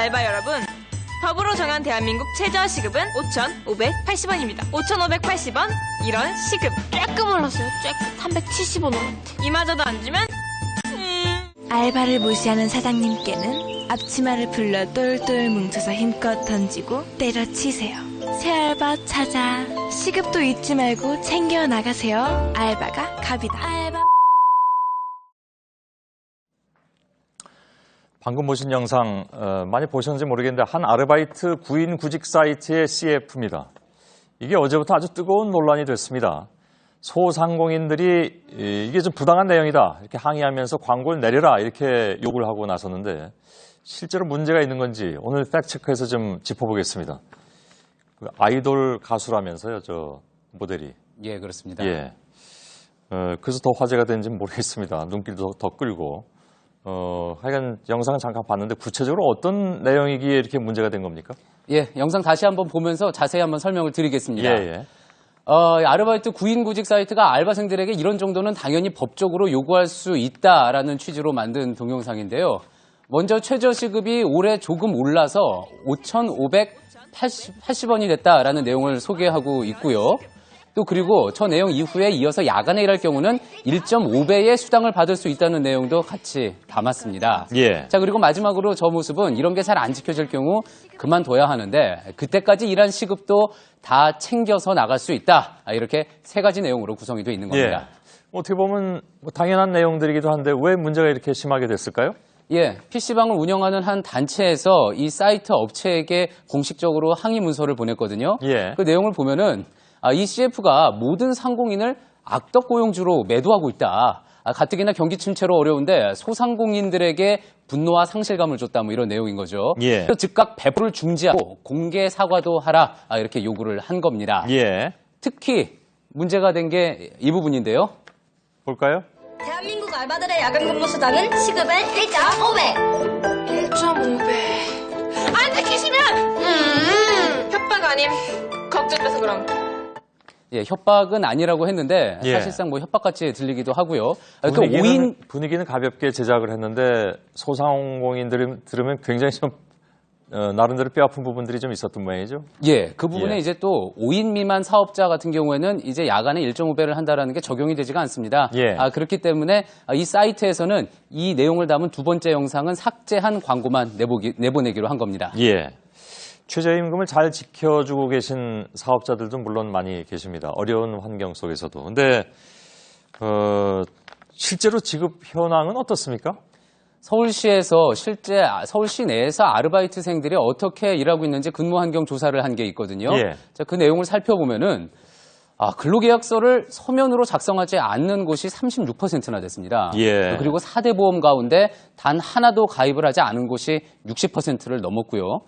알바 여러분, 법으로 정한 대한민국 최저시급은 5,580원입니다. 5,580원? 이런 시급 조금 올랐어요. 조금 370원 올랐대. 이마저도 안 주면 알바를 무시하는 사장님께는 앞치마를 풀러 똘똘 뭉쳐서 힘껏 던지고 때려치세요. 새 알바 찾아. 시급도 잊지 말고 챙겨 나가세요. 알바가 갑이다. 알바. 방금 보신 영상 많이 보셨는지 모르겠는데 한 아르바이트 구인 구직 사이트의 CF입니다. 이게 어제부터 아주 뜨거운 논란이 됐습니다. 소상공인들이 이게 좀 부당한 내용이다 이렇게 항의하면서 광고를 내려라 이렇게 요구를 하고 나섰는데 실제로 문제가 있는 건지 오늘 팩트체크해서 좀 짚어보겠습니다. 그 아이돌 가수라면서요, 저 모델이. 예, 그렇습니다. 예. 그래서 더 화제가 된지 모르겠습니다. 눈길도 더 끌고. 하여간 영상을 잠깐 봤는데 구체적으로 어떤 내용이기에 이렇게 문제가 된 겁니까? 예, 영상 다시 한번 보면서 자세히 한번 설명을 드리겠습니다. 예, 예. 아르바이트 구인구직 사이트가 알바생들에게 이런 정도는 당연히 법적으로 요구할 수 있다라는 취지로 만든 동영상인데요. 먼저 최저시급이 올해 조금 올라서 5,580원이 됐다라는 내용을 소개하고 있고요. 또 그리고 저 내용 이후에 이어서 야간에 일할 경우는 1.5배의 수당을 받을 수 있다는 내용도 같이 담았습니다. 예. 자, 그리고 마지막으로 저 모습은 이런 게 잘 안 지켜질 경우 그만둬야 하는데 그때까지 일한 시급도 다 챙겨서 나갈 수 있다. 이렇게 세 가지 내용으로 구성이 되어 있는 겁니다. 예. 어떻게 보면 뭐 당연한 내용들이기도 한데 왜 문제가 이렇게 심하게 됐을까요? 예, PC방을 운영하는 한 단체에서 이 사이트 업체에게 공식적으로 항의 문서를 보냈거든요. 예. 그 내용을 보면은 이 CF가 모든 상공인을 악덕 고용주로 매도하고 있다. 가뜩이나 경기 침체로 어려운데 소상공인들에게 분노와 상실감을 줬다. 뭐 이런 내용인 거죠. 예. 즉각 배부를 중지하고 공개 사과도 하라. 이렇게 요구를 한 겁니다. 예. 특히 문제가 된 게 이 부분인데요. 볼까요? 대한민국 알바들의 야간 근무 수당은 시급의 1.5배. 1.5배. 안 지키시면 협박 아님 걱정돼서 그럼. 예, 협박은 아니라고 했는데 예. 사실상 뭐 협박같이 들리기도 하고요. 그러니까 분위기는 가볍게 제작을 했는데 소상공인들이 들으면 굉장히 좀 나름대로 뼈아픈 부분들이 좀 있었던 모양이죠. 예, 그 부분에 예. 이제 또 5인 미만 사업자 같은 경우에는 이제 야간에 1.5배를 한다라는 게 적용이 되지가 않습니다. 예. 그렇기 때문에 이 사이트에서는 이 내용을 담은 두 번째 영상은 삭제한 광고만 내보내기로 한 겁니다. 예. 최저임금을 잘 지켜주고 계신 사업자들도 물론 많이 계십니다. 어려운 환경 속에서도. 근데 실제로 지급 현황은 어떻습니까? 서울시에서 실제 서울시 내에서 아르바이트생들이 어떻게 일하고 있는지 근무 환경 조사를 한 게 있거든요. 예. 자, 그 내용을 살펴보면은 근로계약서를 서면으로 작성하지 않는 곳이 36%나 됐습니다. 예. 그리고 4대 보험 가운데 단 하나도 가입을 하지 않은 곳이 60%를 넘었고요.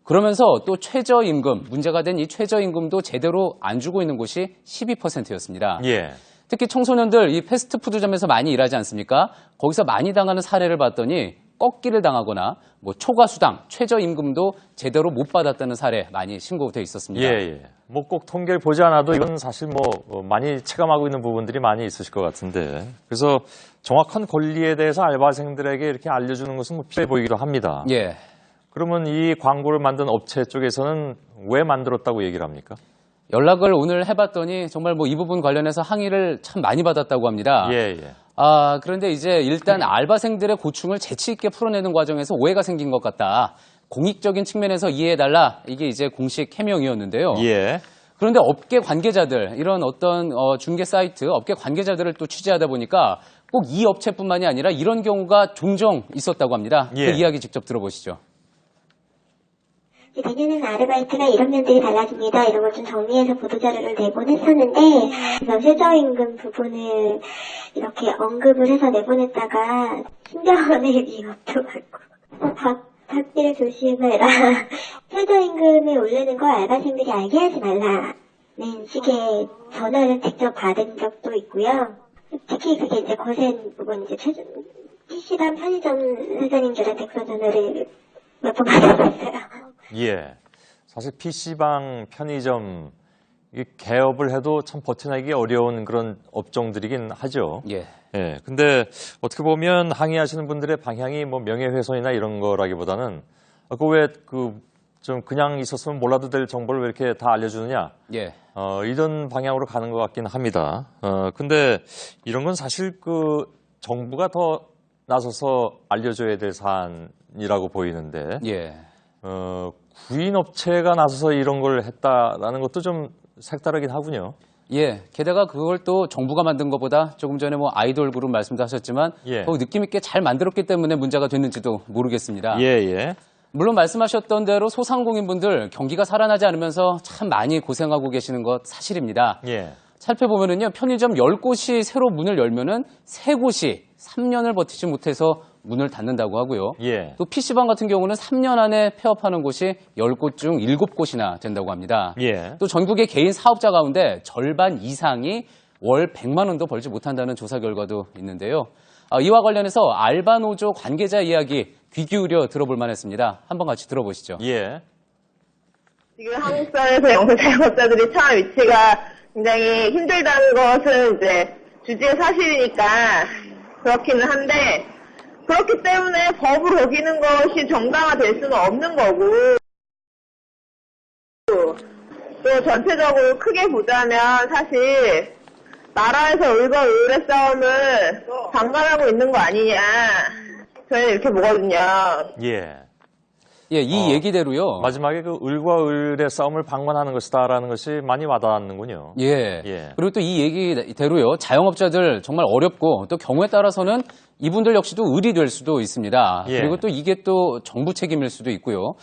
그러면서 또 최저임금, 문제가 된 이 최저임금도 제대로 안 주고 있는 곳이 12%였습니다. 예. 특히 청소년들 이 패스트푸드점에서 많이 일하지 않습니까? 거기서 많이 당하는 사례를 봤더니 꺾기를 당하거나 뭐 초과수당, 최저임금도 제대로 못 받았다는 사례 많이 신고돼 있었습니다. 예, 예. 뭐 꼭 통계를 보지 않아도 이건 사실 뭐 많이 체감하고 있는 부분들이 많이 있으실 것 같은데 그래서 정확한 권리에 대해서 알바생들에게 이렇게 알려주는 것은 뭐 필요해 보이기도 합니다. 예. 그러면 이 광고를 만든 업체 쪽에서는 왜 만들었다고 얘기를 합니까? 연락을 오늘 해봤더니 정말 뭐 이 부분 관련해서 항의를 참 많이 받았다고 합니다. 예, 예. 그런데 이제 일단 알바생들의 고충을 재치 있게 풀어내는 과정에서 오해가 생긴 것 같다. 공익적인 측면에서 이해해달라. 이게 이제 공식 해명이었는데요. 예. 그런데 업계 관계자들, 이런 어떤 중개 사이트, 업계 관계자들을 또 취재하다 보니까 꼭 이 업체뿐만이 아니라 이런 경우가 종종 있었다고 합니다. 예. 그 이야기 직접 들어보시죠. 내년에는 아르바이트가 이런 면들이 달라집니다. 이런 걸 좀 정리해서 보도자료를 내곤 했었는데 최저임금 부분을 이렇게 언급을 해서 내보냈다가 신병원의 위협도 받고 닭비를 조심해라. 최저임금을 오르는 걸 알바생들이 알게 하지 말라는 식의 전화를 직접 받은 적도 있고요. 특히 그게 이제 거센 부분 이제 PC방 편의점 사장님들한테 그런 전화를 몇 번 받았었어요. 예. 사실 PC방, 편의점, 이게 개업을 해도 참 버텨내기 어려운 그런 업종들이긴 하죠. 예. 예. 근데 어떻게 보면 항의하시는 분들의 방향이 뭐 명예훼손이나 이런 거라기보다는 그 왜 좀 그냥 있었으면 몰라도 될 정보를 왜 이렇게 다 알려주느냐? 예. 이런 방향으로 가는 것 같긴 합니다. 근데 이런 건 사실 정부가 더 나서서 알려줘야 될 사안이라고 보이는데, 예. 구인 업체가 나서서 이런 걸 했다라는 것도 좀 색다르긴 하군요. 예. 게다가 그걸 또 정부가 만든 것보다 조금 전에 뭐 아이돌 그룹 말씀도 하셨지만 예. 더 느낌 있게 잘 만들었기 때문에 문제가 됐는지도 모르겠습니다. 예. 물론 말씀하셨던 대로 소상공인분들 경기가 살아나지 않으면서 참 많이 고생하고 계시는 것 사실입니다. 예. 살펴보면은요, 편의점 10곳이 새로 문을 열면은 3곳이 3년을 버티지 못해서 문을 닫는다고 하고요. 예. 또 PC방 같은 경우는 3년 안에 폐업하는 곳이 10곳 중 7곳이나 된다고 합니다. 예. 또 전국의 개인 사업자 가운데 절반 이상이 월 100만 원도 벌지 못한다는 조사 결과도 있는데요. 이와 관련해서 알바 노조 관계자 이야기 귀 기울여 들어볼 만했습니다. 한번 같이 들어보시죠. 예. 지금 한국 사회에서 영세 자영업자들이 처한 위치가 굉장히 힘들다는 것은 이제 주지의 사실이니까 그렇기는 한데, 그렇기 때문에 법을 어기는 것이 정당화될 수는 없는 거고, 또 전체적으로 크게 보자면 사실 나라에서 을과 을의 싸움을 방관하고 있는 거 아니냐, 저는 이렇게 보거든요. 예. 예, 이 얘기대로요. 마지막에 을과 을의 싸움을 방관하는 것이다라는 것이 많이 와닿는군요. 예. 예. 그리고 또 이 얘기대로요. 자영업자들 정말 어렵고 또 경우에 따라서는 이분들 역시도 을이 될 수도 있습니다. 예. 그리고 또 이게 또 정부 책임일 수도 있고요.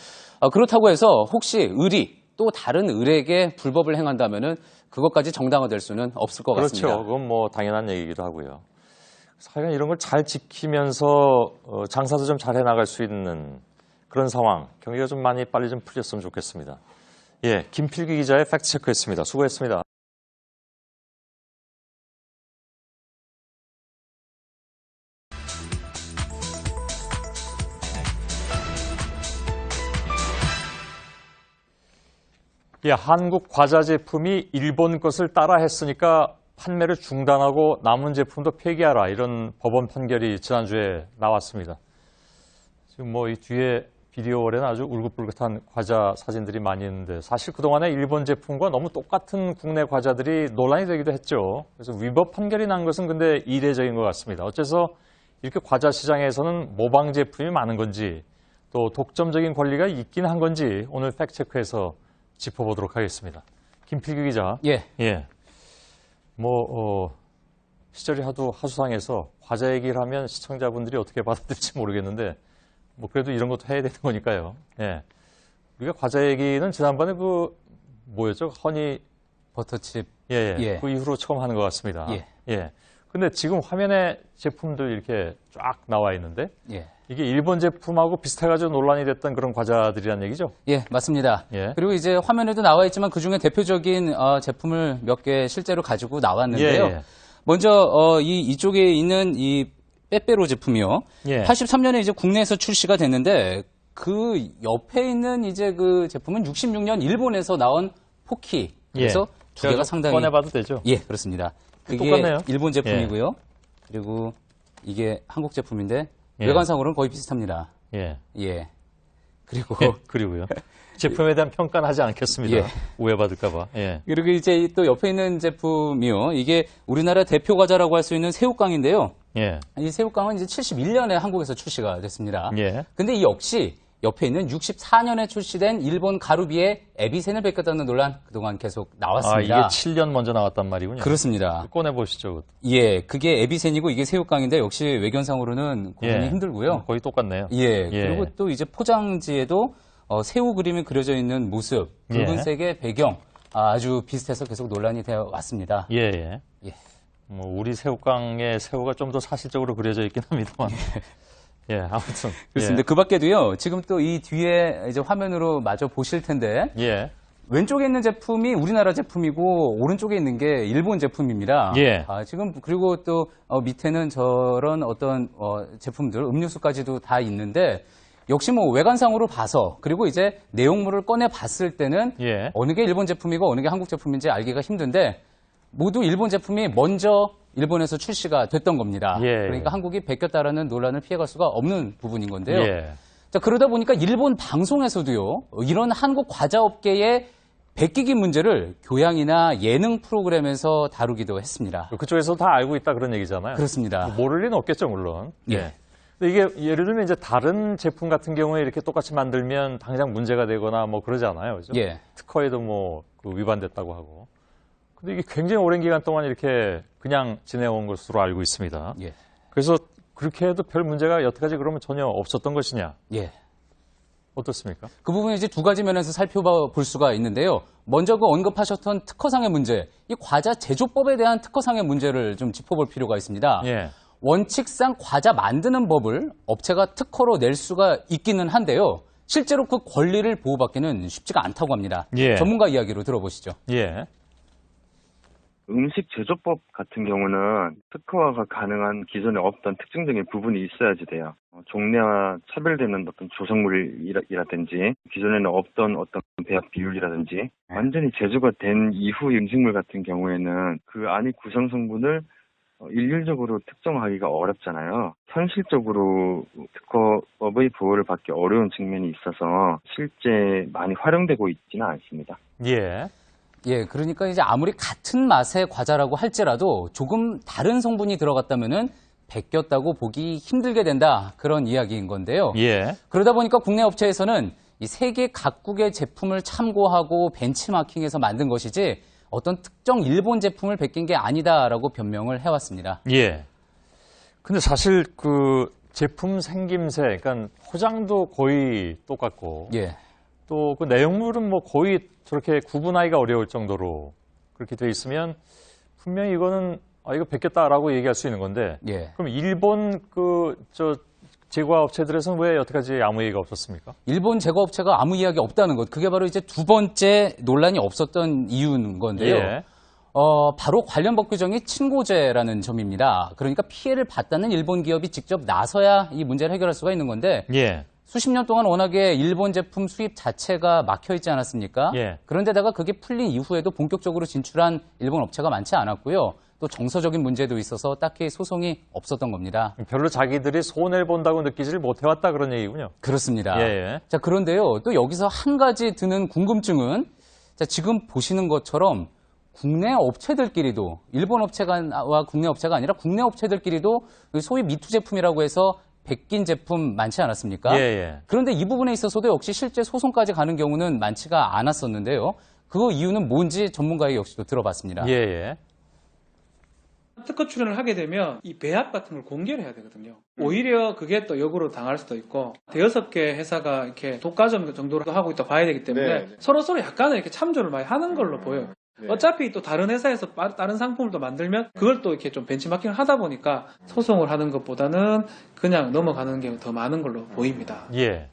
그렇다고 해서 혹시 을이 또 다른 을에게 불법을 행한다면은 그것까지 정당화될 수는 없을 것 같습니다. 그렇죠. 그건 뭐 당연한 얘기이기도 하고요. 사실은 이런 걸 잘 지키면서 장사도 좀 잘 해나갈 수 있는 그런 상황, 경기가 좀 많이 빨리 좀 풀렸으면 좋겠습니다. 예, 김필기 기자의 팩트체크였습니다. 수고했습니다. 예, 한국 과자 제품이 일본 것을 따라 했으니까 판매를 중단하고 남은 제품도 폐기하라, 이런 법원 판결이 지난주에 나왔습니다. 지금 뭐 이 뒤에 비디오월에는 아주 울긋불긋한 과자 사진들이 많이 있는데, 사실 그동안에 일본 제품과 너무 똑같은 국내 과자들이 논란이 되기도 했죠. 그래서 위법 판결이 난 것은 근데 이례적인 것 같습니다. 어째서 이렇게 과자 시장에서는 모방 제품이 많은 건지, 또 독점적인 권리가 있긴 한 건지 오늘 팩트체크해서 짚어보도록 하겠습니다. 김필규 기자. 예. 예. 시절이 하도 하수상해서 과자 얘기를 하면 시청자분들이 어떻게 받아들일지 모르겠는데, 뭐 그래도 이런 것도 해야 되는 거니까요. 예. 우리가 과자 얘기는 지난번에 뭐였죠? 허니 버터칩. 예. 예. 그 이후로 처음 하는 것 같습니다. 예. 예. 근데 지금 화면에 제품들 이렇게 쫙 나와 있는데, 예. 이게 일본 제품하고 비슷해가지고 논란이 됐던 그런 과자들이란 얘기죠? 예, 맞습니다. 예. 그리고 이제 화면에도 나와 있지만 그중에 대표적인 제품을 몇 개 실제로 가지고 나왔는데요. 예. 먼저 이쪽에 있는 이 빼빼로 제품이요. 예. 83년에 이제 국내에서 출시가 됐는데 그 옆에 있는 이제 그 제품은 66년 일본에서 나온 포키. 그래서 두 제가 개가 좀 상당히 꺼내봐도 되죠? 예, 그렇습니다. 그게 똑같네요. 일본 제품이고요. 그리고 이게 한국 제품인데 예. 외관상으로는 거의 비슷합니다. 예. 예. 그리고 그리고요. 제품에 대한 평가는 하지 않겠습니다. 예. 오해받을까봐. 예. 그리고 이제 또 옆에 있는 제품이요. 이게 우리나라 대표 과자라고 할 수 있는 새우깡인데요. 예. 이 새우깡은 이제 71년에 한국에서 출시가 됐습니다. 예. 근데 이 역시 옆에 있는 64년에 출시된 일본 가루비의 에비센을 뺏겼다는 논란 그동안 계속 나왔습니다. 이게 7년 먼저 나왔단 말이군요. 그렇습니다. 꺼내보시죠. 그것도. 예, 그게 에비센이고 이게 새우깡인데 역시 외견상으로는 구분이 예. 힘들고요. 거의 똑같네요. 예, 그리고 또 이제 포장지에도 새우 그림이 그려져 있는 모습, 붉은색의 배경 아주 비슷해서 계속 논란이 되어 왔습니다. 예. 예. 뭐 우리 새우깡에 새우가 좀 더 사실적으로 그려져 있긴 합니다만. 예, 아무튼. 그렇습니다. 그 밖에도요, 지금 또 이 뒤에 이제 화면으로 마저 보실 텐데, 예. 왼쪽에 있는 제품이 우리나라 제품이고, 오른쪽에 있는 게 일본 제품입니다. 예. 지금, 그리고 또, 밑에는 저런 어떤, 제품들, 음료수까지도 다 있는데, 역시 뭐 외관상으로 봐서, 그리고 이제 내용물을 꺼내 봤을 때는, 예. 어느 게 일본 제품이고 어느 게 한국 제품인지 알기가 힘든데, 모두 일본 제품이 먼저 일본에서 출시가 됐던 겁니다. 예. 그러니까 한국이 베꼈다라는 논란을 피해갈 수가 없는 부분인 건데요. 예. 자, 그러다 보니까 일본 방송에서도요, 이런 한국 과자업계의 베끼기 문제를 교양이나 예능 프로그램에서 다루기도 했습니다. 그쪽에서 다 알고 있다 그런 얘기잖아요. 그렇습니다. 모를 리는 없겠죠, 물론. 예. 근데 이게 예를 들면 이제 다른 제품 같은 경우에 이렇게 똑같이 만들면 당장 문제가 되거나 뭐 그러지 않아요. 그죠? 예. 특허에도 뭐 그 위반됐다고 하고. 근데 이게 굉장히 오랜 기간 동안 이렇게 그냥 지내온 것으로 알고 있습니다. 예. 그래서 그렇게 해도 별 문제가 여태까지 그러면 전혀 없었던 것이냐? 예. 어떻습니까? 그 부분은 이제 두 가지 면에서 살펴볼 수가 있는데요. 먼저 그 언급하셨던 특허상의 문제, 이 과자 제조법에 대한 특허상의 문제를 좀 짚어볼 필요가 있습니다. 예. 원칙상 과자 만드는 법을 업체가 특허로 낼 수가 있기는 한데요. 실제로 그 권리를 보호받기는 쉽지가 않다고 합니다. 예. 전문가 이야기로 들어보시죠. 예. 음식 제조법 같은 경우는 특허화가 가능한 기존에 없던 특징적인 부분이 있어야지 돼요. 종래와 차별되는 어떤 조성물이라든지 기존에는 없던 어떤 배합 비율이라든지 완전히 제조가 된 이후 음식물 같은 경우에는 그 안의 구성 성분을 일률적으로 특정하기가 어렵잖아요. 현실적으로 특허법의 보호를 받기 어려운 측면이 있어서 실제 많이 활용되고 있지는 않습니다. 예. 예, 그러니까 이제 아무리 같은 맛의 과자라고 할지라도 조금 다른 성분이 들어갔다면은 베꼈다고 보기 힘들게 된다. 그런 이야기인 건데요. 예. 그러다 보니까 국내 업체에서는 이 세계 각국의 제품을 참고하고 벤치마킹해서 만든 것이지 어떤 특정 일본 제품을 베낀 게 아니다라고 변명을 해왔습니다. 예. 근데 사실 그 제품 생김새, 그러니까 포장도 거의 똑같고, 예. 또 그 내용물은 뭐 거의 저렇게 구분하기가 어려울 정도로 그렇게 돼 있으면 분명히 이거는 이거 베꼈다라고 얘기할 수 있는 건데, 예. 그럼 일본 제과 업체들에서는 왜 여태까지 아무 얘기가 없었습니까? 일본 제과업체가 아무 이야기 없다는 것. 그게 바로 이제 두 번째 논란이 없었던 이유인 건데요. 예. 바로 관련 법 규정이 친고죄라는 점입니다. 그러니까 피해를 봤다는 일본 기업이 직접 나서야 이 문제를 해결할 수가 있는 건데 예. 수십 년 동안 워낙에 일본 제품 수입 자체가 막혀 있지 않았습니까? 예. 그런데다가 그게 풀린 이후에도 본격적으로 진출한 일본 업체가 많지 않았고요. 또 정서적인 문제도 있어서 딱히 소송이 없었던 겁니다. 별로 자기들이 손해를 본다고 느끼지를 못해왔다 그런 얘기군요. 그렇습니다. 예. 자, 그런데요. 또 여기서 한 가지 드는 궁금증은 자, 지금 보시는 것처럼 국내 업체들끼리도 일본 업체와 국내 업체가 아니라 국내 업체들끼리도 소위 미투 제품이라고 해서 베낀 제품 많지 않았습니까? 예. 그런데 이 부분에 있어서도 역시 실제 소송까지 가는 경우는 많지가 않았었는데요. 그 이유는 뭔지 전문가에게 역시도 들어봤습니다. 예. 특허 출연을 하게 되면 이 배합 같은 걸 공개를 해야 되거든요. 오히려 그게 또 역으로 당할 수도 있고 대여섯 개 회사가 이렇게 독과점 정도로 하고 있다 봐야 되기 때문에 서로 약간은 이렇게 참조를 많이 하는 걸로 보여요. 어차피 또 다른 회사에서 다른 상품을 또 만들면 그걸 또 이렇게 좀 벤치마킹을 하다 보니까 소송을 하는 것보다는 그냥 넘어가는 게 더 많은 걸로 보입니다. 예.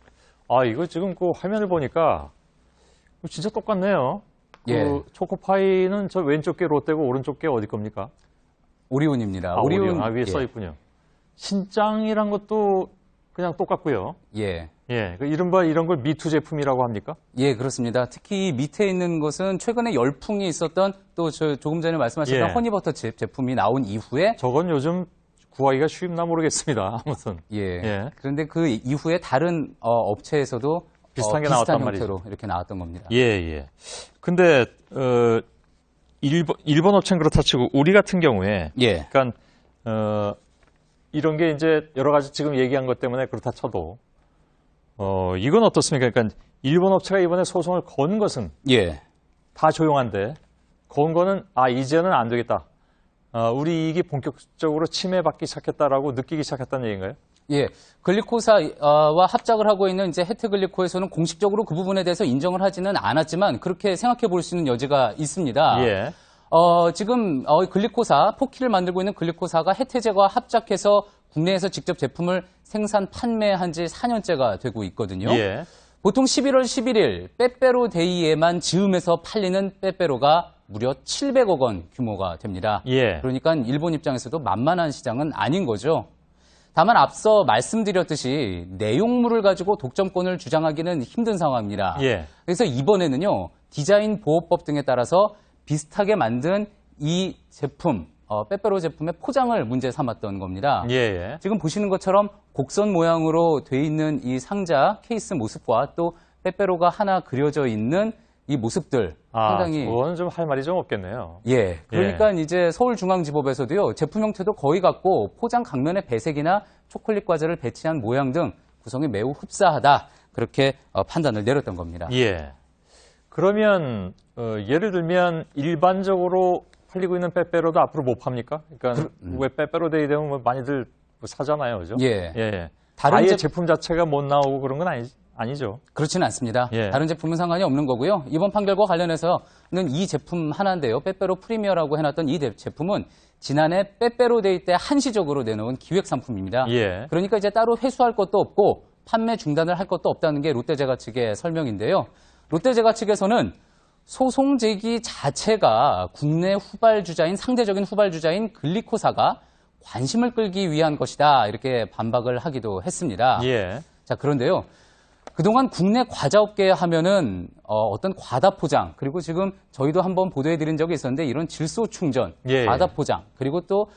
이거 지금 그 화면을 보니까 진짜 똑같네요. 예. 그 초코파이는 저 왼쪽 게 롯데고 오른쪽 게 어디 겁니까? 오리온입니다. 오리온. 위에 써 있군요. 신짱이란 것도 그냥 똑같고요. 예. 예. 이른바 이런 걸 미투 제품이라고 합니까? 예, 그렇습니다. 특히 밑에 있는 것은 최근에 열풍이 있었던 또 조금 전에 말씀하셨던 예. 허니버터 제품이 나온 이후에 저건 요즘 구하기가 쉽나 모르겠습니다. 아무튼. 예. 그런데 그 이후에 다른 업체에서도 비슷한 게 비슷한 나왔단 형태로 말이죠. 이렇게 나왔던 겁니다. 예. 근데 일본 업체는 그렇다 치고 우리 같은 경우에 예. 그러니까 이런 게 이제 여러 가지 지금 얘기한 것 때문에 그렇다 쳐도 이건 어떻습니까? 그러니까 일본 업체가 이번에 소송을 건 것은 예. 다 조용한데 건 거는 이제는 안 되겠다. 우리 이익이 본격적으로 침해받기 시작했다라고 느끼기 시작했다는 얘기인가요? 예. 글리코사와 합작을 하고 있는 이제 해트글리코에서는 공식적으로 그 부분에 대해서 인정을 하지는 않았지만 그렇게 생각해 볼 수 있는 여지가 있습니다. 예. 지금 글리코사, 포키를 만들고 있는 글리코사가 해태제과 합작해서 국내에서 직접 제품을 생산, 판매한 지 4년째가 되고 있거든요. 예. 보통 11월 11일 빼빼로 데이에만 즈음에서 팔리는 빼빼로가 무려 700억 원 규모가 됩니다. 예. 그러니까 일본 입장에서도 만만한 시장은 아닌 거죠. 다만 앞서 말씀드렸듯이 내용물을 가지고 독점권을 주장하기는 힘든 상황입니다. 예. 그래서 이번에는요, 디자인 보호법 등에 따라서 비슷하게 만든 이 제품, 빼빼로 제품의 포장을 문제 삼았던 겁니다. 예. 지금 보시는 것처럼 곡선 모양으로 돼 있는 이 상자 케이스 모습과 또 빼빼로가 하나 그려져 있는 이 모습들 상당히 그건 좀 할 말이 좀 없겠네요. 예. 그러니까 이제 서울중앙지법에서도요, 제품 형태도 거의 같고 포장 강면의 배색이나 초콜릿 과자를 배치한 모양 등 구성이 매우 흡사하다. 그렇게 판단을 내렸던 겁니다. 예. 그러면 예를 들면 일반적으로 팔리고 있는 빼빼로도 앞으로 못 팝니까? 그러니까 왜 빼빼로 데이 되면 뭐 많이들 사잖아요, 그죠? 예. 다른 아예 제품 자체가 못 나오고 그런 건 아니죠. 그렇지는 않습니다. 예. 다른 제품은 상관이 없는 거고요. 이번 판결과 관련해서는 이 제품 하나인데요. 빼빼로 프리미어라고 해놨던 이 제품은 지난해 빼빼로 데이 때 한시적으로 내놓은 기획 상품입니다. 예. 그러니까 이제 따로 회수할 것도 없고 판매 중단을 할 것도 없다는 게 롯데제과 측의 설명인데요. 롯데제과 측에서는 소송 제기 자체가 국내 후발주자인 상대적인 후발주자인 글리코사가 관심을 끌기 위한 것이다. 이렇게 반박을 하기도 했습니다. 예. 자, 그런데요. 그동안 국내 과자업계 하면은 어떤 과다 포장, 그리고 지금 저희도 한번 보도해드린 적이 있었는데 이런 질소 충전, 과다 포장, 그리고 또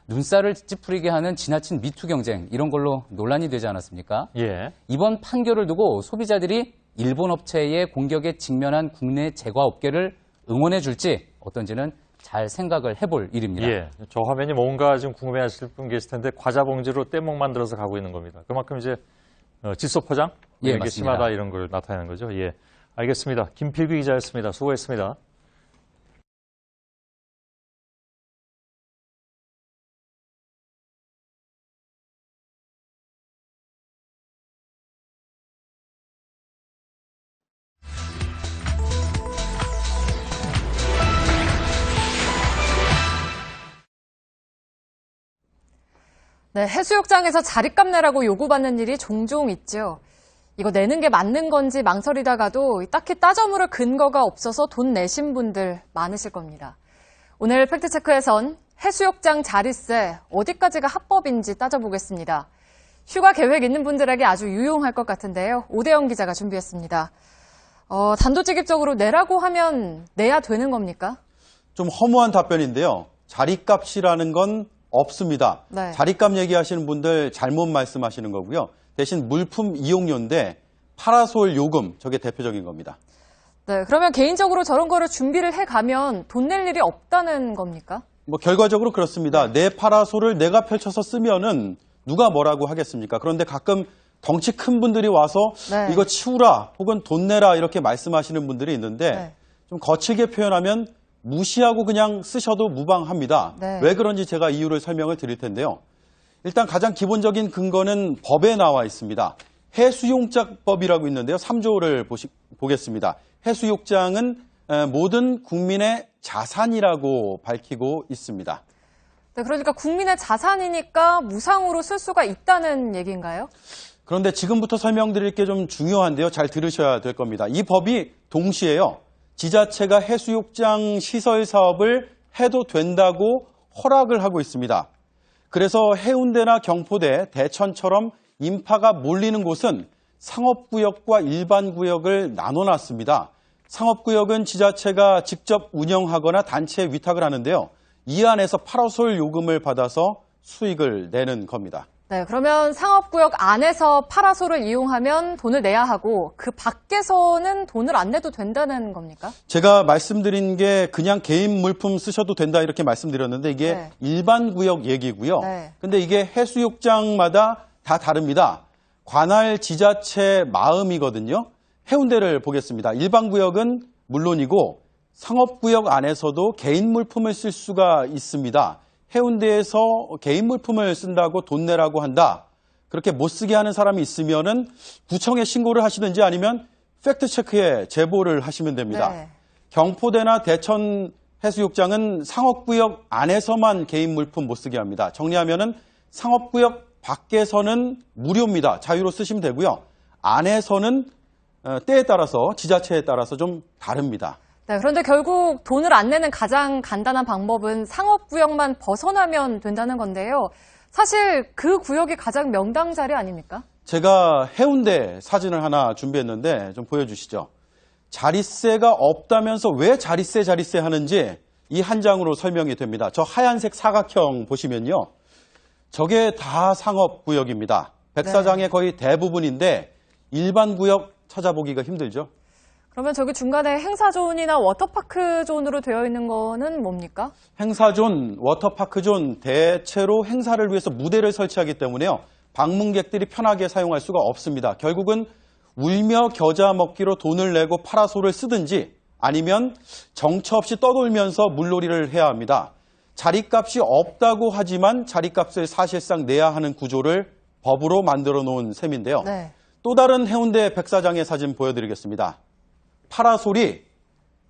눈살을 찌푸리게 하는 지나친 미투 경쟁, 이런 걸로 논란이 되지 않았습니까? 예. 이번 판결을 두고 소비자들이 일본 업체의 공격에 직면한 국내 제과업계를 응원해 줄지 어떤지는 잘 생각을 해볼 일입니다. 예. 저 화면이 뭔가 좀 궁금해하실 분 계실 텐데 과자 봉지로 떼목 만들어서 가고 있는 겁니다. 그만큼 이제 질소 포장? 예, 이게 맞습니다. 심하다 이런 걸 나타내는 거죠. 예. 알겠습니다. 김필규 기자였습니다. 수고했습니다. 네, 해수욕장에서 자릿값 내라고 요구받는 일이 종종 있죠. 이거 내는 게 맞는 건지 망설이다가도 딱히 따져 물을 근거가 없어서 돈 내신 분들 많으실 겁니다. 오늘 팩트체크에선 해수욕장 자릿세 어디까지가 합법인지 따져보겠습니다. 휴가 계획 있는 분들에게 아주 유용할 것 같은데요. 오대영 기자가 준비했습니다. 단도직입적으로 내라고 하면 내야 되는 겁니까? 좀 허무한 답변인데요. 자릿값이라는 건 없습니다. 네. 자릿값 얘기하시는 분들 잘못 말씀하시는 거고요. 대신 물품 이용료인데 파라솔 요금, 저게 대표적인 겁니다. 네, 그러면 개인적으로 저런 거를 준비를 해가면 돈 낼 일이 없다는 겁니까? 뭐 결과적으로 그렇습니다. 내 파라솔을 내가 펼쳐서 쓰면은 누가 뭐라고 하겠습니까? 그런데 가끔 덩치 큰 분들이 와서 네. 이거 치우라 혹은 돈 내라 이렇게 말씀하시는 분들이 있는데 네. 좀 거칠게 표현하면 무시하고 그냥 쓰셔도 무방합니다. 네. 왜 그런지 제가 이유를 설명을 드릴 텐데요. 일단 가장 기본적인 근거는 법에 나와 있습니다. 해수욕장법이라고 있는데요. 3조를 보겠습니다. 해수욕장은 모든 국민의 자산이라고 밝히고 있습니다. 네, 그러니까 국민의 자산이니까 무상으로 쓸 수가 있다는 얘기인가요? 그런데 지금부터 설명드릴 게 좀 중요한데요. 잘 들으셔야 될 겁니다. 이 법이 동시에요. 지자체가 해수욕장 시설 사업을 해도 된다고 허락을 하고 있습니다. 그래서 해운대나 경포대, 대천처럼 인파가 몰리는 곳은 상업구역과 일반구역을 나눠놨습니다. 상업구역은 지자체가 직접 운영하거나 단체에 위탁을 하는데요. 이 안에서 파라솔 요금을 받아서 수익을 내는 겁니다. 네, 그러면 상업구역 안에서 파라솔을 이용하면 돈을 내야 하고 그 밖에서는 돈을 안 내도 된다는 겁니까? 제가 말씀드린 게 그냥 개인 물품 쓰셔도 된다 이렇게 말씀드렸는데 이게 네. 일반 구역 얘기고요. 네. 근데 이게 해수욕장마다 다 다릅니다. 관할 지자체 마음이거든요. 해운대를 보겠습니다. 일반 구역은 물론이고 상업구역 안에서도 개인 물품을 쓸 수가 있습니다. 해운대에서 개인 물품을 쓴다고 돈 내라고 한다. 그렇게 못 쓰게 하는 사람이 있으면은 구청에 신고를 하시든지 아니면 팩트체크에 제보를 하시면 됩니다. 네. 경포대나 대천 해수욕장은 상업구역 안에서만 개인 물품 못 쓰게 합니다. 정리하면은 상업구역 밖에서는 무료입니다. 자유로 쓰시면 되고요. 안에서는 때에 따라서 지자체에 따라서 좀 다릅니다. 네, 그런데 결국 돈을 안 내는 가장 간단한 방법은 상업구역만 벗어나면 된다는 건데요. 사실 그 구역이 가장 명당 자리 아닙니까? 제가 해운대 사진을 하나 준비했는데 좀 보여주시죠. 자릿세가 없다면서 왜 자릿세 하는지 이 한 장으로 설명이 됩니다. 저 하얀색 사각형 보시면요. 저게 다 상업구역입니다. 백사장의 거의 대부분인데 일반 구역 찾아보기가 힘들죠. 그러면 저기 중간에 행사존이나 워터파크 존으로 되어 있는 거는 뭡니까? 행사존, 워터파크존 대체로 행사를 위해서 무대를 설치하기 때문에요. 방문객들이 편하게 사용할 수가 없습니다. 결국은 울며 겨자 먹기로 돈을 내고 파라솔을 쓰든지 아니면 정처 없이 떠돌면서 물놀이를 해야 합니다. 자리값이 없다고 하지만 자리값을 사실상 내야 하는 구조를 법으로 만들어 놓은 셈인데요. 네. 또 다른 해운대 백사장의 사진 보여드리겠습니다. 파라솔이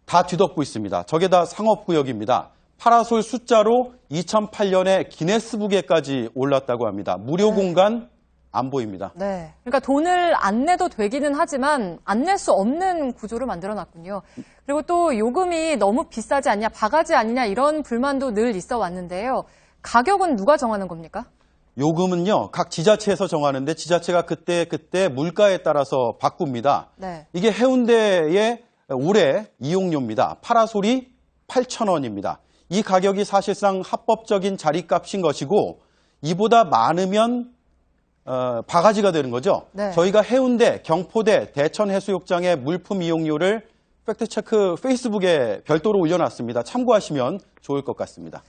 다 뒤덮고 있습니다. 저게 다 상업구역입니다. 파라솔 숫자로 2008년에 기네스북에까지 올랐다고 합니다. 무료 공간 안 보입니다. 네. 그러니까 돈을 안 내도 되기는 하지만 안 낼 수 없는 구조를 만들어 놨군요. 그리고 또 요금이 너무 비싸지 않냐, 바가지 아니냐 이런 불만도 늘 있어 왔는데요. 가격은 누가 정하는 겁니까? 요금은요, 각 지자체에서 정하는데 지자체가 그때 물가에 따라서 바꿉니다. 네. 이게 해운대의 올해 이용료입니다. 파라솔이 8,000원입니다. 이 가격이 사실상 합법적인 자리값인 것이고 이보다 많으면 바가지가 되는 거죠. 네. 저희가 해운대, 경포대, 대천 해수욕장의 물품 이용료를 팩트체크 페이스북에 별도로 올려놨습니다. 참고하시면 좋을 것 같습니다.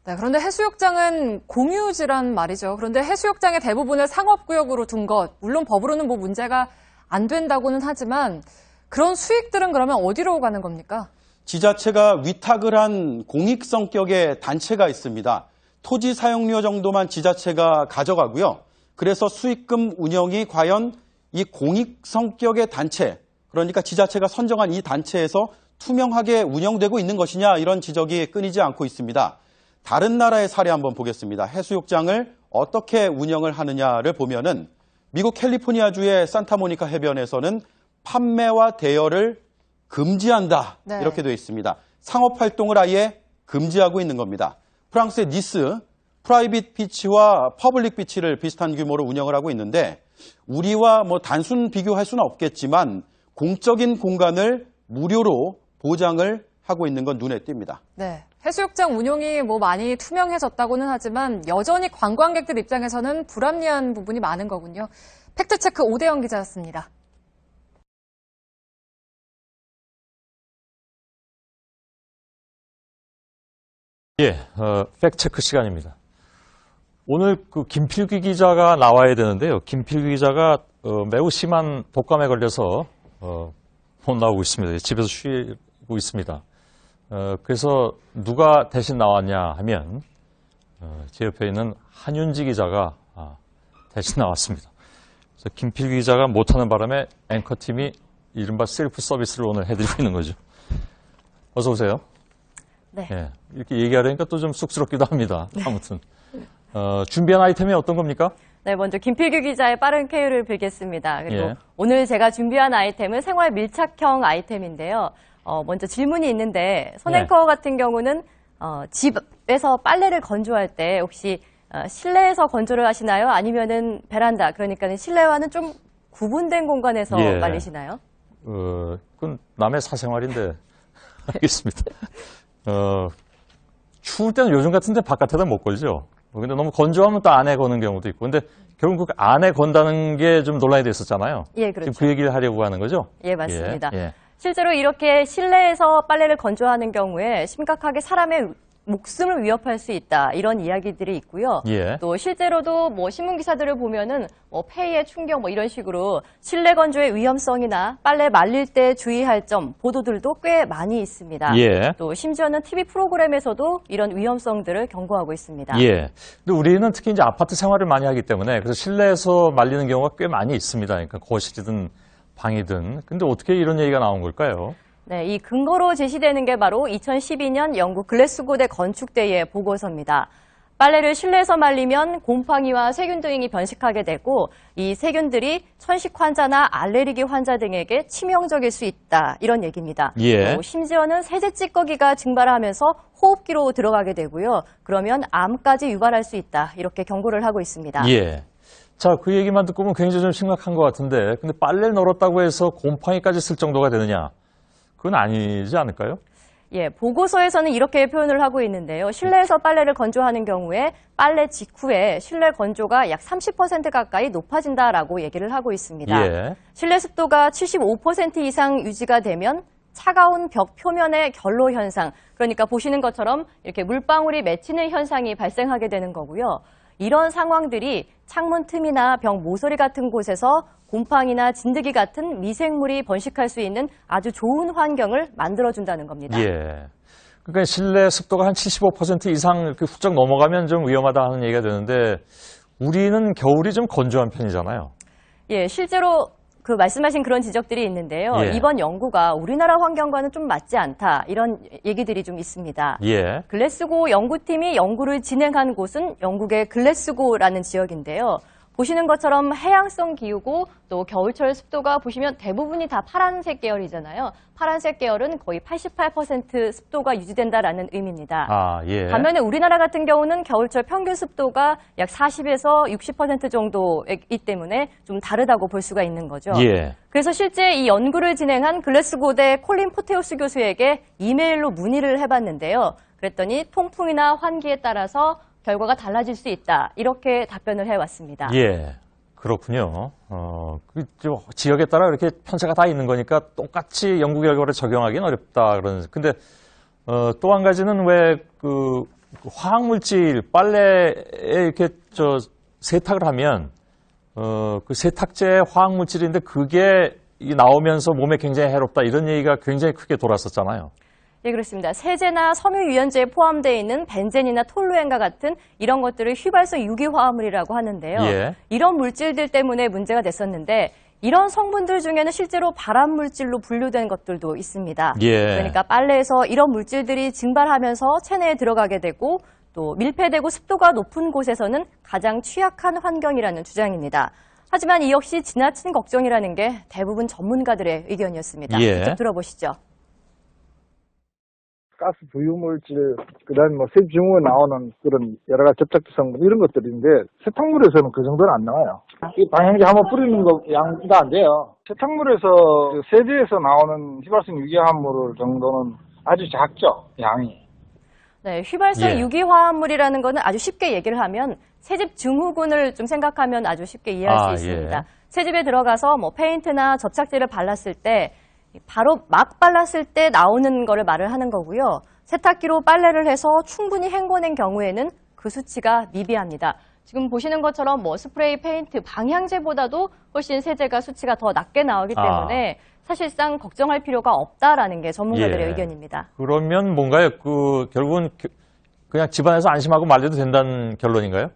네, 그런데 해수욕장은 공유지란 말이죠. 그런데 해수욕장의 대부분을 상업구역으로 둔 것, 물론 법으로는 뭐 문제가 안 된다고는 하지만 그런 수익들은 그러면 어디로 가는 겁니까? 지자체가 위탁을 한 공익 성격의 단체가 있습니다. 토지 사용료 정도만 지자체가 가져가고요. 그래서 수익금 운영이 과연 이 공익 성격의 단체, 그러니까 지자체가 선정한 이 단체에서 투명하게 운영되고 있는 것이냐 이런 지적이 끊이지 않고 있습니다. 다른 나라의 사례 한번 보겠습니다. 해수욕장을 어떻게 운영을 하느냐를 보면은 미국 캘리포니아주의 산타모니카 해변에서는 판매와 대여를 금지한다. 네. 이렇게 되어 있습니다. 상업활동을 아예 금지하고 있는 겁니다. 프랑스의 니스, 프라이빗 비치와 퍼블릭 비치를 비슷한 규모로 운영을 하고 있는데 우리와 뭐 단순 비교할 수는 없겠지만 공적인 공간을 무료로 보장을 하고 있는 건 눈에 띕니다. 네. 해수욕장 운용이 뭐 많이 투명해졌다고는 하지만 여전히 관광객들 입장에서는 불합리한 부분이 많은 거군요. 팩트체크 오대영 기자였습니다. 예, 팩트체크 시간입니다. 오늘 그 김필규 기자가 나와야 되는데요. 김필규 기자가 매우 심한 독감에 걸려서 못 나오고 있습니다. 집에서 쉬고 있습니다. 그래서 누가 대신 나왔냐 하면 제 옆에 있는 한윤지 기자가 대신 나왔습니다. 그래서 김필규 기자가 못하는 바람에 앵커팀이 이른바 셀프 서비스를 오늘 해드리고 있는 거죠. 어서 오세요. 네. 예, 이렇게 얘기하려니까 또 좀 쑥스럽기도 합니다. 아무튼 준비한 아이템이 어떤 겁니까? 네, 먼저 김필규 기자의 빠른 쾌유를 빌겠습니다. 그리고 예. 오늘 제가 준비한 아이템은 생활 밀착형 아이템인데요. 먼저 질문이 있는데 손앵커 같은 경우는 집에서 빨래를 건조할 때 혹시 실내에서 건조를 하시나요? 아니면은 베란다, 그러니까 실내와는 좀 구분된 공간에서 예. 말리시나요? 그건 남의 사생활인데 알겠습니다. 추울 때는 요즘 같은데 바깥에다 못 걸죠. 근데 너무 건조하면 또 안에 거는 경우도 있고. 근데 결국 그 안에 건다는 게 좀 논란이 됐었잖아요. 예, 그렇죠. 지금 그 얘기를 하려고 하는 거죠? 예, 맞습니다. 예, 예. 실제로 이렇게 실내에서 빨래를 건조하는 경우에 심각하게 사람의 목숨을 위협할 수 있다, 이런 이야기들이 있고요. 예. 또 실제로도 뭐 신문 기사들을 보면은 뭐 폐의 충격 뭐 이런 식으로 실내 건조의 위험성이나 빨래 말릴 때 주의할 점 보도들도 꽤 많이 있습니다. 예. 또 심지어는 TV 프로그램에서도 이런 위험성들을 경고하고 있습니다. 예. 근데 우리는 특히 이제 아파트 생활을 많이 하기 때문에 그래서 실내에서 말리는 경우가 꽤 많이 있습니다. 그러니까 거실이든 방이든. 근데 어떻게 이런 얘기가 나온 걸까요? 네, 이 근거로 제시되는 게 바로 2012년 영국 글래스고대 건축대의 보고서입니다. 빨래를 실내에서 말리면 곰팡이와 세균 등이 변식하게 되고 이 세균들이 천식 환자나 알레르기 환자 등에게 치명적일 수 있다, 이런 얘기입니다. 예. 또 심지어는 세제 찌꺼기가 증발하면서 호흡기로 들어가게 되고요. 그러면 암까지 유발할 수 있다, 이렇게 경고를 하고 있습니다. 예. 자, 그 얘기만 듣고 보면 굉장히 좀 심각한 것 같은데, 근데 빨래를 널었다고 해서 곰팡이까지 쓸 정도가 되느냐? 그건 아니지 않을까요? 예, 보고서에서는 이렇게 표현을 하고 있는데요. 실내에서 빨래를 건조하는 경우에 빨래 직후에 실내 건조가 약 30% 가까이 높아진다라고 얘기를 하고 있습니다. 예. 실내 습도가 75% 이상 유지가 되면 차가운 벽 표면의 결로 현상, 그러니까 보시는 것처럼 이렇게 물방울이 맺히는 현상이 발생하게 되는 거고요. 이런 상황들이 창문 틈이나 벽 모서리 같은 곳에서 곰팡이나 진드기 같은 미생물이 번식할 수 있는 아주 좋은 환경을 만들어준다는 겁니다. 예. 그러니까 실내 습도가 한 75% 이상 이렇게 훌쩍 넘어가면 좀 위험하다 하는 얘기가 되는데 우리는 겨울이 좀 건조한 편이잖아요. 예, 실제로 그 말씀하신 그런 지적들이 있는데요. 예. 이번 연구가 우리나라 환경과는 좀 맞지 않다 이런 얘기들이 좀 있습니다. 예. 글래스고 연구팀이 연구를 진행한 곳은 영국의 글래스고라는 지역인데요. 보시는 것처럼 해양성 기후고 또 겨울철 습도가 보시면 대부분이 다 파란색 계열이잖아요. 파란색 계열은 거의 88% 습도가 유지된다라는 의미입니다. 아, 예. 반면에 우리나라 같은 경우는 겨울철 평균 습도가 약 40에서 60% 정도이기 때문에 좀 다르다고 볼 수가 있는 거죠. 예. 그래서 실제 이 연구를 진행한 글래스고대 콜린 포테우스 교수에게 이메일로 문의를 해봤는데요. 그랬더니 통풍이나 환기에 따라서 결과가 달라질 수 있다. 이렇게 답변을 해왔습니다. 예. 그렇군요. 지역에 따라 이렇게 편차가 다 있는 거니까 똑같이 연구 결과를 적용하기는 어렵다. 근데 또 한 가지는 왜 그 화학물질 빨래에 이렇게 세탁을 하면 그 세탁제 화학물질인데 그게 나오면서 몸에 굉장히 해롭다 이런 얘기가 굉장히 크게 돌았었잖아요. 예, 그렇습니다. 세제나 섬유유연제에 포함되어 있는 벤젠이나 톨루엔과 같은 이런 것들을 휘발성 유기화합물이라고 하는데요. 예. 이런 물질들 때문에 문제가 됐었는데 이런 성분들 중에는 실제로 발암물질로 분류된 것들도 있습니다. 예. 그러니까 빨래에서 이런 물질들이 증발하면서 체내에 들어가게 되고 또 밀폐되고 습도가 높은 곳에서는 가장 취약한 환경이라는 주장입니다. 하지만 이 역시 지나친 걱정이라는 게 대부분 전문가들의 의견이었습니다. 예. 직접 들어보시죠. 가스 부유물질, 그다음에 뭐 세균에 나오는 그런 여러 가지 접착제 성분 이런 것들인데 세탁물에서는 그 정도는 안 나와요. 이 방향제 한번 뿌리는 거 양도 안 돼요. 세탁물에서 세제에서 나오는 휘발성 유기화합물 정도는 아주 작죠, 양이. 네, 휘발성 예. 유기화합물이라는 거는 아주 쉽게 얘기를 하면 새집 증후군을 좀 생각하면 아주 쉽게 이해할 수 있습니다. 예. 새집에 들어가서 뭐 페인트나 접착제를 발랐을 때 바로 막 발랐을 때 나오는 거를 말을 하는 거고요. 세탁기로 빨래를 해서 충분히 헹궈낸 경우에는 그 수치가 미비합니다. 지금 보시는 것처럼 뭐 스프레이, 페인트, 방향제보다도 훨씬 세제가 수치가 더 낮게 나오기 때문에 사실상 걱정할 필요가 없다라는 게 전문가들의 예. 의견입니다. 그러면 뭔가요? 결국은 그냥 집안에서 안심하고 말려도 된다는 결론인가요?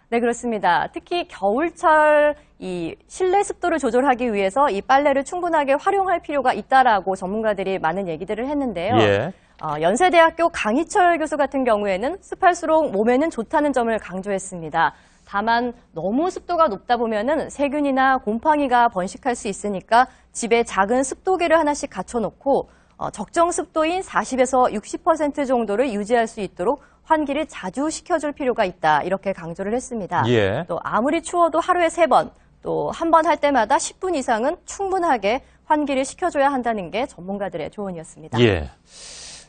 네, 그렇습니다. 특히 겨울철 이 실내 습도를 조절하기 위해서 이 빨래를 충분하게 활용할 필요가 있다라고 전문가들이 많은 얘기들을 했는데요. 예. 연세대학교 강희철 교수 같은 경우에는 습할수록 몸에는 좋다는 점을 강조했습니다. 다만 너무 습도가 높다 보면은 세균이나 곰팡이가 번식할 수 있으니까 집에 작은 습도계를 하나씩 갖춰놓고 적정 습도인 40에서 60% 정도를 유지할 수 있도록 환기를 자주 시켜줄 필요가 있다. 이렇게 강조를 했습니다. 예. 또 아무리 추워도 하루에 3번, 또 한 번 할 때마다 10분 이상은 충분하게 환기를 시켜줘야 한다는 게 전문가들의 조언이었습니다. 예.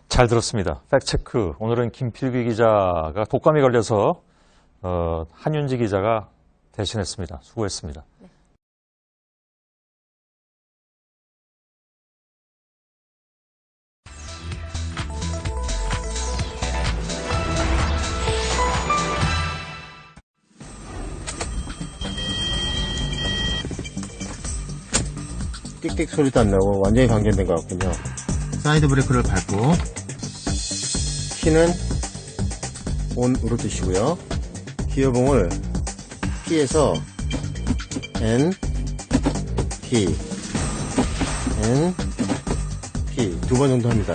잘 들었습니다. 팩트체크. 오늘은 김필기 기자가 독감이 걸려서 한윤지 기자가 대신했습니다. 수고했습니다. 네. 띡띡 소리도 안 나고 완전히 방전된 것 같군요. 사이드 브레이크를 밟고 키는 ON으로 두시고요. 기어봉을 P에서 N, P, N, P 두 번 정도 합니다.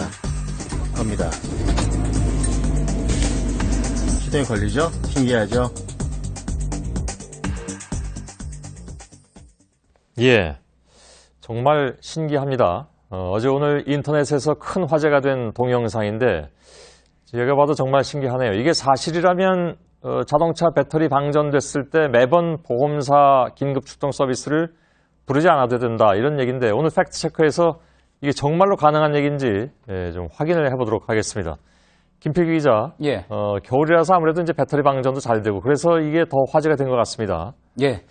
갑니다. 시동이 걸리죠? 신기하죠? 예. 정말 신기합니다. 어제 오늘 인터넷에서 큰 화제가 된 동영상인데 제가 봐도 정말 신기하네요. 이게 사실이라면 자동차 배터리 방전됐을 때 매번 보험사 긴급 출동 서비스를 부르지 않아도 된다 이런 얘기인데 오늘 팩트체크에서 이게 정말로 가능한 얘기인지 좀 확인을 해보도록 하겠습니다. 김필기 기자, 예. 겨울이라서 아무래도 이제 배터리 방전도 잘 되고 그래서 이게 더 화제가 된 것 같습니다. 예.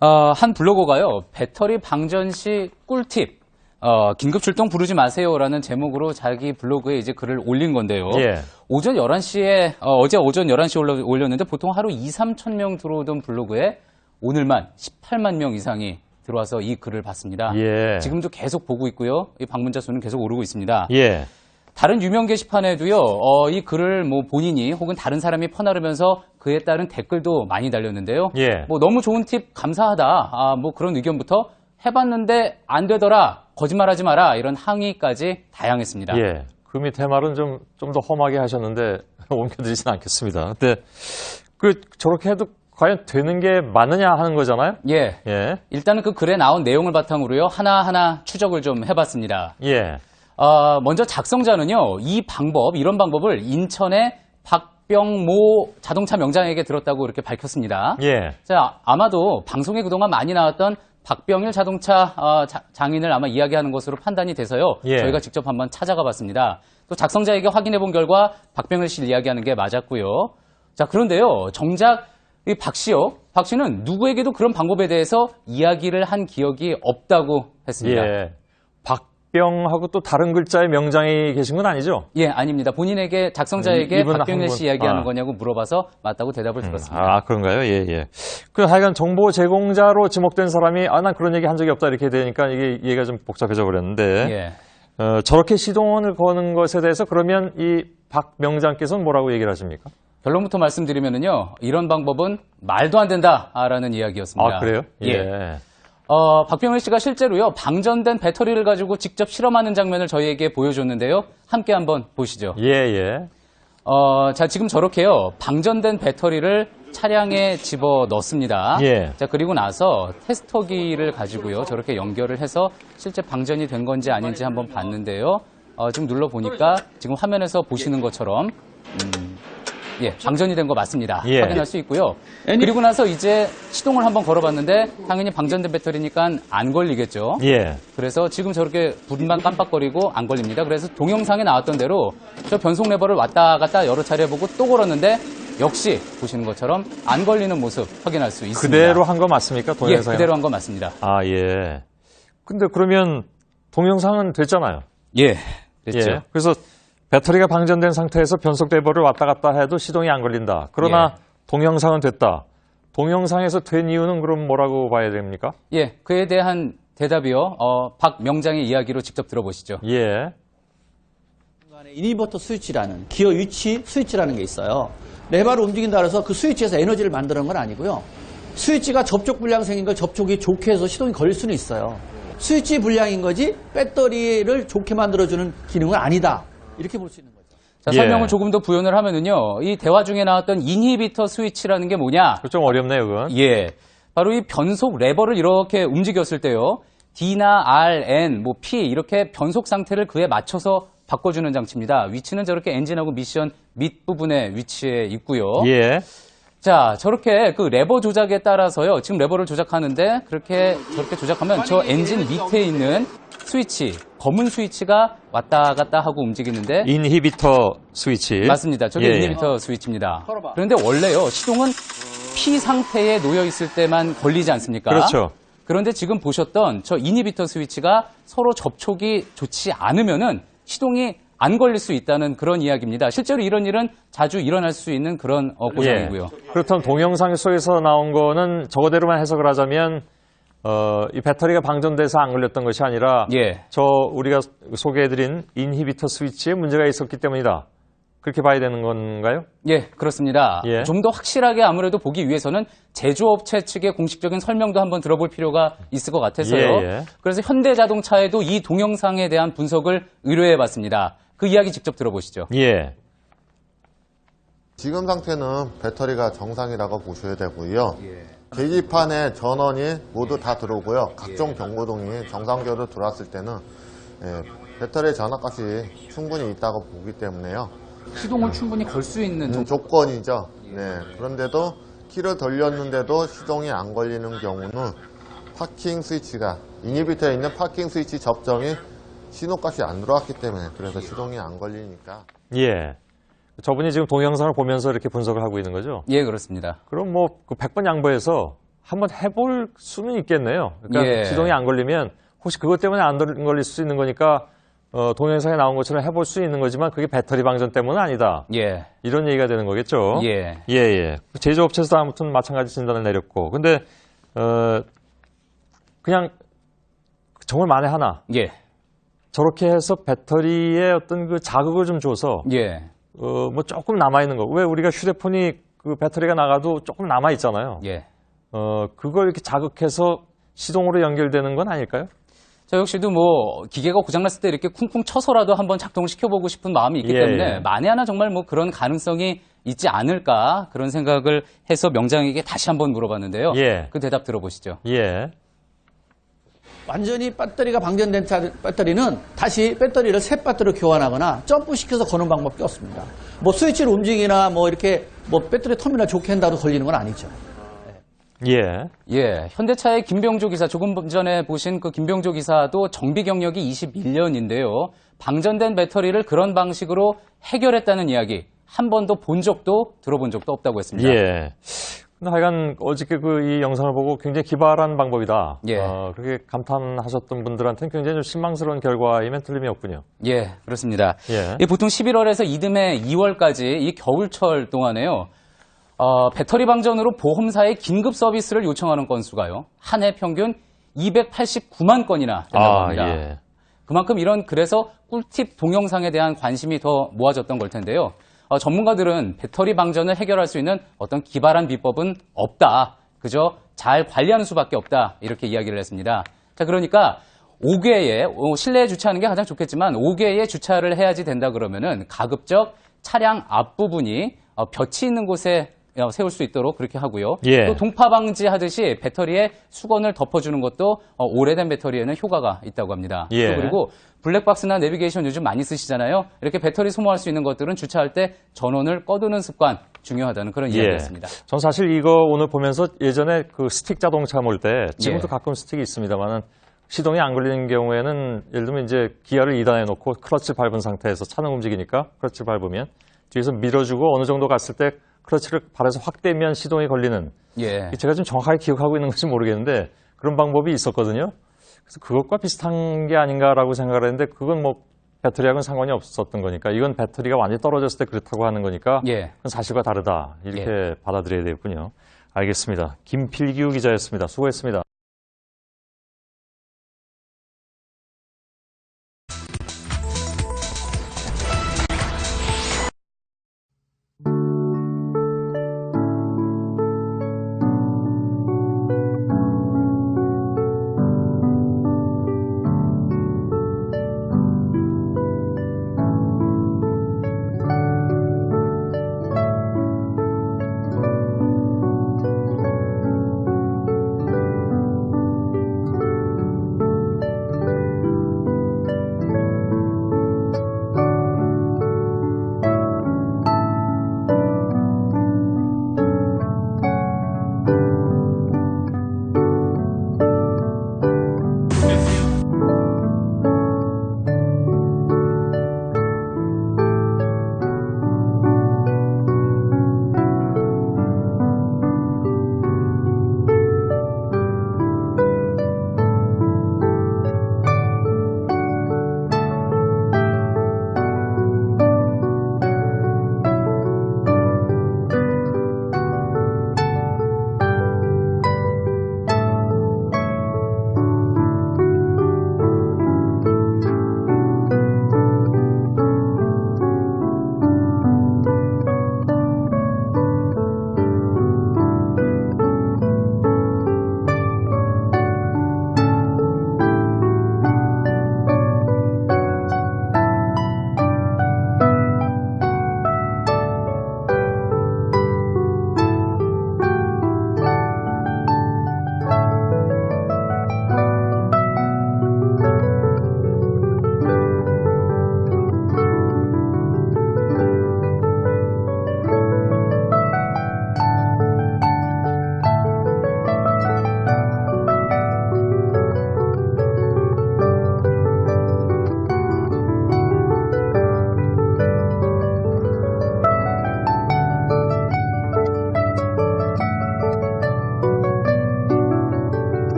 한 블로거가요, 배터리 방전 시 꿀팁, 긴급 출동 부르지 마세요라는 제목으로 자기 블로그에 이제 글을 올린 건데요. 예. 오전 11시에, 어제 오전 11시에 올렸는데 보통 하루 2, 3천 명 들어오던 블로그에 오늘만 18만 명 이상이 들어와서 이 글을 봤습니다. 예. 지금도 계속 보고 있고요. 이 방문자 수는 계속 오르고 있습니다. 예. 다른 유명 게시판에도요, 이 글을 뭐 본인이 혹은 다른 사람이 퍼나르면서 그에 따른 댓글도 많이 달렸는데요. 예. 뭐 너무 좋은 팁 감사하다. 뭐 그런 의견부터 해봤는데 안 되더라. 거짓말하지 마라. 이런 항의까지 다양했습니다. 예. 그 밑에 말은 좀 더 험하게 하셨는데 옮겨드리진 않겠습니다. 근데 저렇게 해도 과연 되는 게 맞느냐 하는 거잖아요? 예. 예. 일단은 그 글에 나온 내용을 바탕으로요, 하나하나 추적을 좀 해봤습니다. 예. 먼저 작성자는요, 이런 방법을 인천의 박병모 자동차 명장에게 들었다고 이렇게 밝혔습니다. 예. 자, 아마도 방송에 그동안 많이 나왔던 박병일 자동차 장인을 아마 이야기하는 것으로 판단이 돼서요. 예. 저희가 직접 한번 찾아가 봤습니다. 또 작성자에게 확인해 본 결과 박병일 씨를 이야기하는 게 맞았고요. 자, 그런데요, 정작 이 박 씨는 누구에게도 그런 방법에 대해서 이야기를 한 기억이 없다고 했습니다. 예. 박병하고 또 다른 글자의 명장이 계신 건 아니죠? 예, 아닙니다. 본인에게, 작성자에게 이분 박병일 씨 이야기하는 아. 거냐고 물어봐서 맞다고 대답을 들었습니다. 아, 그런가요? 예, 예. 하여간 정보 제공자로 지목된 사람이, 난 그런 얘기 한 적이 없다 이렇게 되니까 이게 얘기가 좀 복잡해져 버렸는데. 예. 저렇게 시동을 거는 것에 대해서 그러면 이 박 명장께서는 뭐라고 얘기를 하십니까? 결론부터 말씀드리면은요, 이런 방법은 말도 안 된다라는 이야기였습니다. 아, 그래요? 예. 박병일 씨가 실제로요, 방전된 배터리를 가지고 직접 실험하는 장면을 저희에게 보여줬는데요. 함께 한번 보시죠. 예, 예. 자, 지금 저렇게요, 방전된 배터리를 차량에 집어 넣습니다. 예. 자, 그리고 나서 테스터기를 가지고요, 저렇게 연결을 해서 실제 방전이 된 건지 아닌지 한번 봤는데요. 지금 눌러보니까 지금 화면에서 보시는 것처럼, 예, 방전이 된 거 맞습니다. 예. 확인할 수 있고요. 그리고 나서 이제 시동을 한번 걸어봤는데 당연히 방전된 배터리니까 안 걸리겠죠. 예. 그래서 지금 저렇게 불만 깜빡거리고 안 걸립니다. 그래서 동영상에 나왔던 대로 저 변속 레버를 왔다 갔다 여러 차례 보고 또 걸었는데 역시 보시는 것처럼 안 걸리는 모습 확인할 수 있습니다. 그대로 한 거 맞습니까? 동영상에? 예, 그대로 한 거 맞습니다. 아, 예. 근데 그러면 동영상은 됐잖아요. 예, 됐죠. 예. 그래서 배터리가 방전된 상태에서 변속 레버를 왔다 갔다 해도 시동이 안 걸린다. 그러나 동영상은 됐다. 동영상에서 된 이유는 그럼 뭐라고 봐야 됩니까? 예, 그에 대한 대답이요. 박 명장의 이야기로 직접 들어보시죠. 예. 이니버터 스위치라는 기어 위치 스위치라는 게 있어요. 레버를 움직인다 그래서 그 스위치에서 에너지를 만드는 건 아니고요. 스위치가 접촉 불량 생긴 걸 접촉이 좋게 해서 시동이 걸릴 수는 있어요. 스위치 불량인 거지 배터리를 좋게 만들어주는 기능은 아니다. 이렇게 볼 수 있는 거죠. 자, 설명을 조금 더 부연을 하면은요, 이 대화 중에 나왔던 인히비터 스위치라는 게 뭐냐? 좀 어렵네요, 그건. 예. 바로 이 변속 레버를 이렇게 움직였을 때요, D나 R, N, P 이렇게 변속 상태를 그에 맞춰서 바꿔주는 장치입니다. 위치는 저렇게 엔진하고 미션 밑부분에 위치해 있고요. 예. 자, 저렇게 그 레버 조작에 따라서요, 지금 레버를 조작하는데 저렇게 조작하면 저 엔진 밑에 있는 스위치, 검은 스위치가 왔다 갔다 하고 움직이는데 인히비터 스위치. 맞습니다. 저게 예. 인히비터 스위치입니다. 그런데 원래요, 시동은 P 상태에 놓여 있을 때만 걸리지 않습니까? 그렇죠. 그런데 지금 보셨던 저 인히비터 스위치가 서로 접촉이 좋지 않으면은 시동이 안 걸릴 수 있다는 그런 이야기입니다. 실제로 이런 일은 자주 일어날 수 있는 그런 고장이고요. 예. 그렇다면 동영상 속에서 나온 거는 저거대로만 해석을 하자면 이 배터리가 방전돼서 안 걸렸던 것이 아니라 우리가 소개해드린 인히비터 스위치에 문제가 있었기 때문이다. 그렇게 봐야 되는 건가요? 예, 그렇습니다. 예. 좀 더 확실하게 아무래도 보기 위해서는 제조업체 측의 공식적인 설명도 한번 들어볼 필요가 있을 것 같아서요. 예. 그래서 현대자동차에도 이 동영상에 대한 분석을 의뢰해봤습니다. 그 이야기 직접 들어보시죠. 예. 지금 상태는 배터리가 정상이라고 보셔야 되고요. 계기판에 전원이 모두 다 들어오고요. 각종 경고등이 정상적으로 들어왔을 때는 배터리 전압값이 충분히 있다고 보기 때문에요. 시동을 충분히 걸 수 있는 조건이죠. 네. 그런데도 키를 돌렸는데도 시동이 안 걸리는 경우는 파킹 스위치가 인히비터에 있는 파킹 스위치 접점이 신호값이 안 들어왔기 때문에 그래서 시동이 안 걸리니까. 예. 저분이 지금 동영상을 보면서 이렇게 분석을 하고 있는 거죠? 예, 그렇습니다. 그럼 뭐, 그 100번 양보해서 한번 해볼 수는 있겠네요. 그러니까 예. 시동이 안 걸리면 혹시 그것 때문에 안 걸릴 수 있는 거니까 동영상에 나온 것처럼 해볼 수 있는 거지만 그게 배터리 방전 때문은 아니다. 예. 이런 얘기가 되는 거겠죠. 예. 예, 예. 제조업체에서도 아무튼 마찬가지 진단을 내렸고. 근데, 그냥 정말 만에 하나. 예. 저렇게 해서 배터리에 어떤 그 자극을 좀 줘서. 예. 뭐 조금 남아있는 거. 왜 우리가 휴대폰이 그 배터리가 나가도 조금 남아있잖아요. 예. 그걸 이렇게 자극해서 시동으로 연결되는 건 아닐까요? 저 역시도 뭐 기계가 고장났을 때 이렇게 쿵쿵 쳐서라도 한번 작동시켜보고 싶은 마음이 있기 예, 때문에 예. 만에 하나 정말 뭐 그런 가능성이 있지 않을까 그런 생각을 해서 명장에게 다시 한번 물어봤는데요. 예. 그 대답 들어보시죠. 예. 완전히 배터리가 방전된 배터리는 다시 배터리를 새 배터리로 교환하거나 점프시켜서 거는 방법이 없습니다. 뭐 스위치를 움직이나 뭐 이렇게 뭐 배터리 터미널 좋게 한다고 걸리는 건 아니죠. 예. 예. 현대차의 김병조 기사, 조금 전에 보신 그 김병조 기사도 정비 경력이 21년인데요. 방전된 배터리를 그런 방식으로 해결했다는 이야기 한 번도 본 적도 들어본 적도 없다고 했습니다. 예. 근데 하여간 어저께 이 영상을 보고 굉장히 기발한 방법이다. 예. 그렇게 감탄하셨던 분들한테는 굉장히 좀 실망스러운 결과이면 틀림이 없군요. 예, 그렇습니다. 예. 이 보통 11월에서 이듬해 2월까지 이 겨울철 동안에요. 배터리 방전으로 보험사에 긴급 서비스를 요청하는 건수가요. 한 해 평균 289만 건이나 된다고 합니다. 예. 그만큼 그래서 꿀팁 동영상에 대한 관심이 더 모아졌던 걸 텐데요. 전문가들은 배터리 방전을 해결할 수 있는 어떤 기발한 비법은 없다. 그저 잘 관리하는 수밖에 없다. 이렇게 이야기를 했습니다. 자, 그러니까 5궤에 실내에 주차하는 게 가장 좋겠지만 5궤에 주차를 해야지 된다 그러면은 가급적 차량 앞부분이 볕이 있는 곳에 세울 수 있도록 그렇게 하고요. 예. 또 동파 방지하듯이 배터리에 수건을 덮어주는 것도 오래된 배터리에는 효과가 있다고 합니다. 예. 또 그리고 블랙박스나 내비게이션 요즘 많이 쓰시잖아요. 이렇게 배터리 소모할 수 있는 것들은 주차할 때 전원을 꺼두는 습관 중요하다는 그런 이야기였습니다. 전 사실 이거 오늘 보면서 예전에 그 스틱 자동차 몰 때 지금도 예. 가끔 스틱이 있습니다만은 시동이 안 걸리는 경우에는 예를 들면 이제 기아를 2단에 놓고 클러치 밟은 상태에서 차는 움직이니까 클러치 밟으면 뒤에서 밀어주고 어느 정도 갔을 때 클러치를 발에서 확 떼면 시동이 걸리는. 예. 제가 좀 정확하게 기억하고 있는 건지 모르겠는데 그런 방법이 있었거든요. 그래서 그것과 비슷한 게 아닌가라고 생각을 했는데 그건 뭐 배터리하고는 상관이 없었던 거니까 이건 배터리가 완전히 떨어졌을 때 그렇다고 하는 거니까 예. 그건 사실과 다르다. 이렇게 받아들여야 되겠군요. 알겠습니다. 김필규 기자였습니다. 수고했습니다.